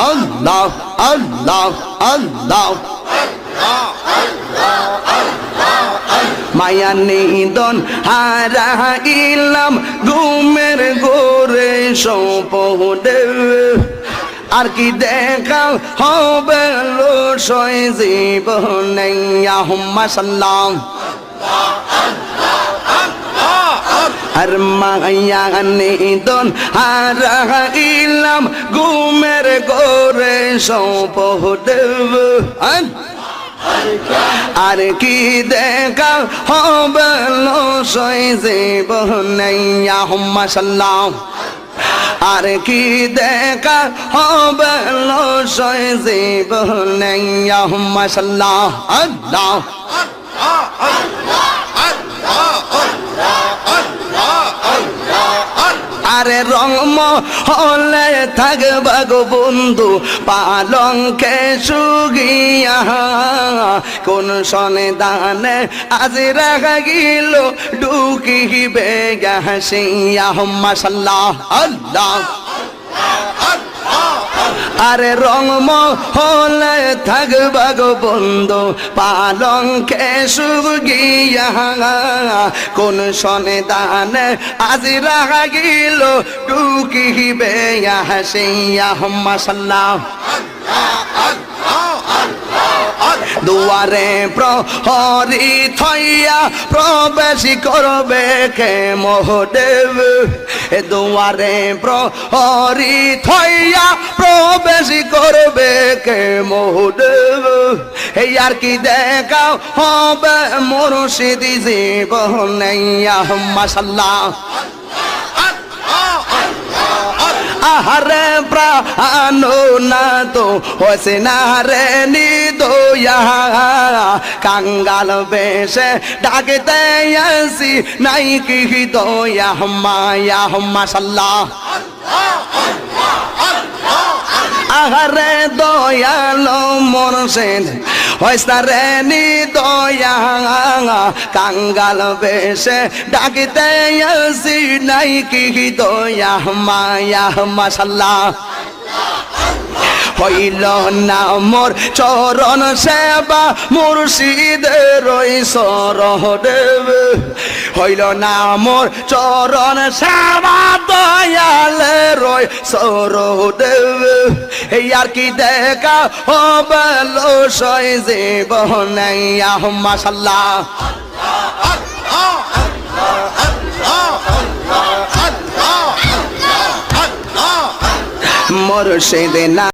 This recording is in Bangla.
আল্লাহ আল্লাহ আল্লাহ মায়া নিদন হারাইলাম ঘুমের ঘোরে সপনে আর কি দেখা হবে লসয় জীবনে আল্লাহুম্মা সাল্লাম আর মায়া নিদন হারাইলাম ঘুমের ঘোরে সপনে আর কি দেখা হবে লসয় জীবনে আল্লাহুম্মা সাল্লাম আর কি দেখা হবে লসয় জীবনে আল্লাহুম্মা সাল্লাম আল্লাহ আরে রংমহলে থাকবা গো বন্ধু পালঙ্কে শুগিয়া কোন সনে দানে আজ রাখা গিল ঢুকিবে হাসিয়া আল্লাহুম্মা সাল্লাহ আল্লাহ আরে রংমহলে থাকবা গো বন্ধু পালঙ্কে শুগিয়া কোন সনে দানে আজ রাখা গিল ঢুকিবে হাসিয়া আল্লাহুম্মা সাল্লাহ দুয়ারে প্রহরী থইয়া প্রবেশ করবে কে মহদেব দুয়ারে প্রহরী থইয়া প্রবেশ করবে কে মহদেব এই আর কি দেখা হবে মুর্শিদ জীবনে আল্লাহুম্মা সাল্লাহ আহারে প্রাণ না তো হসে না রে নিদয়া কাঙ্গাল বেশে ডাকতে আসি নাই কি দয়া আল্লাহুম্মা সাল্লাহ আহারে দয়ালো মুর্শিদ হইসা রে নিদয়া কাঙ্গাল বেশে ডাকতে আসি নাই কি দয়া আল্লাহুম্মা সাল্লাহ হইল না মোর চরণ সেবা মুর্শিদের সরদেব হইল না মোর চরণ সেবা দয়ালের সরদেব এই আর কি দেখা হবে লসয় জীবনে আল্লাহুম্মা সাল্লাহ মুর্শিদ না